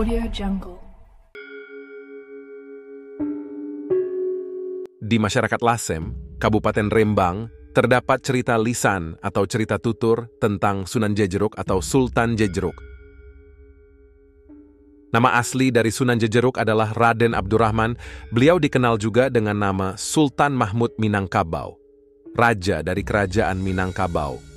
AudioJungle. Di masyarakat Lasem, Kabupaten Rembang, terdapat cerita lisan atau cerita tutur tentang Sunan Jejeruk atau Sultan Jejeruk. Nama asli dari Sunan Jejeruk adalah Raden Abdurrahman. Beliau dikenal juga dengan nama Sultan Mahmud Minangkabau, raja dari kerajaan Minangkabau.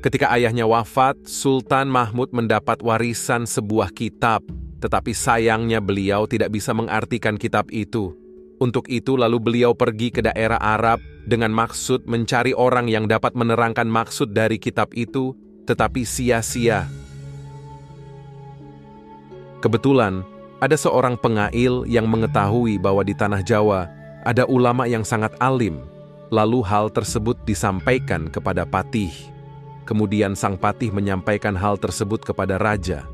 Ketika ayahnya wafat, Sultan Mahmud mendapat warisan sebuah kitab, tetapi sayangnya beliau tidak bisa mengartikan kitab itu. Untuk itu lalu beliau pergi ke daerah Arab dengan maksud mencari orang yang dapat menerangkan maksud dari kitab itu, tetapi sia-sia. Kebetulan, ada seorang pengail yang mengetahui bahwa di tanah Jawa ada ulama yang sangat alim. Lalu hal tersebut disampaikan kepada patih. Kemudian sang patih menyampaikan hal tersebut kepada raja.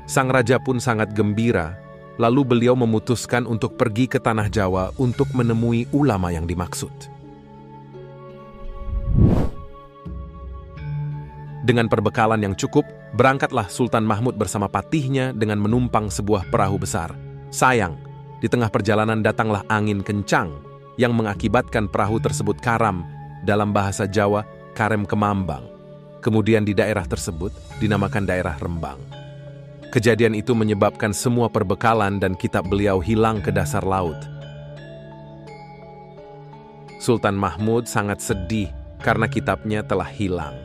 Sang raja pun sangat gembira, lalu beliau memutuskan untuk pergi ke tanah Jawa untuk menemui ulama yang dimaksud. Dengan perbekalan yang cukup, berangkatlah Sultan Mahmud bersama patihnya dengan menumpang sebuah perahu besar. Sayang, di tengah perjalanan datanglah angin kencang yang mengakibatkan perahu tersebut karam, dalam bahasa Jawa, karem kemambang. Kemudian di daerah tersebut dinamakan daerah Rembang. Kejadian itu menyebabkan semua perbekalan dan kitab beliau hilang ke dasar laut. Sultan Mahmud sangat sedih karena kitabnya telah hilang.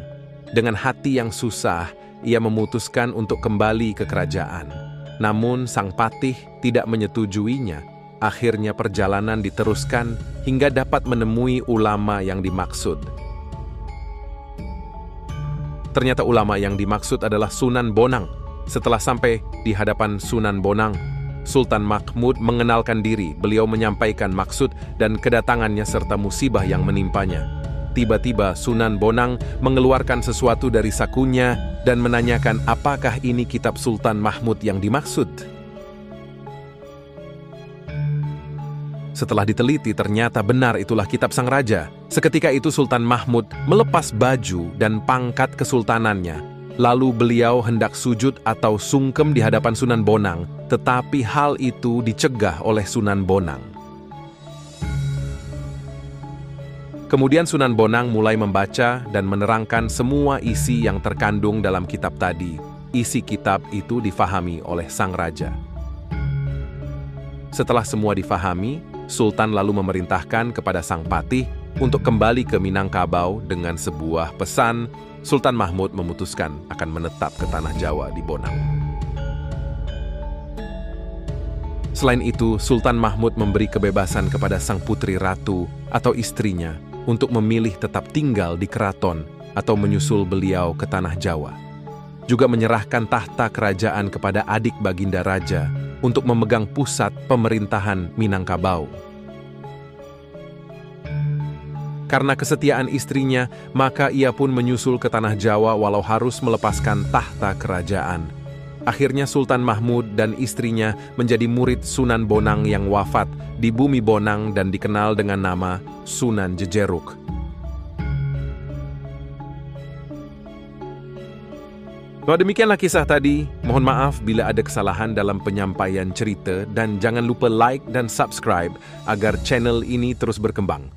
Dengan hati yang susah, ia memutuskan untuk kembali ke kerajaan. Namun sang patih tidak menyetujuinya. Akhirnya perjalanan diteruskan hingga dapat menemui ulama yang dimaksud. Ternyata ulama yang dimaksud adalah Sunan Bonang. Setelah sampai di hadapan Sunan Bonang, Sultan Mahmud mengenalkan diri. Beliau menyampaikan maksud dan kedatangannya serta musibah yang menimpanya. Tiba-tiba Sunan Bonang mengeluarkan sesuatu dari sakunya dan menanyakan apakah ini kitab Sultan Mahmud yang dimaksud. Setelah diteliti, ternyata benar itulah kitab sang raja. Seketika itu Sultan Mahmud melepas baju dan pangkat kesultanannya. Lalu beliau hendak sujud atau sungkem di hadapan Sunan Bonang, tetapi hal itu dicegah oleh Sunan Bonang. Kemudian Sunan Bonang mulai membaca dan menerangkan semua isi yang terkandung dalam kitab tadi. Isi kitab itu difahami oleh sang raja. Setelah semua difahami, Sultan lalu memerintahkan kepada sang patih untuk kembali ke Minangkabau dengan sebuah pesan. Sultan Mahmud memutuskan akan menetap ke tanah Jawa di Bonang. Selain itu, Sultan Mahmud memberi kebebasan kepada sang putri ratu atau istrinya untuk memilih tetap tinggal di keraton atau menyusul beliau ke tanah Jawa. Juga menyerahkan tahta kerajaan kepada adik baginda raja untuk memegang pusat pemerintahan Minangkabau. Karena kesetiaan istrinya, maka ia pun menyusul ke tanah Jawa walau harus melepaskan tahta kerajaan. Akhirnya Sultan Mahmud dan istrinya menjadi murid Sunan Bonang yang wafat di bumi Bonang dan dikenal dengan nama Sunan Jejeruk. Nah, demikianlah kisah tadi. Mohon maaf bila ada kesalahan dalam penyampaian cerita dan jangan lupa like dan subscribe agar channel ini terus berkembang.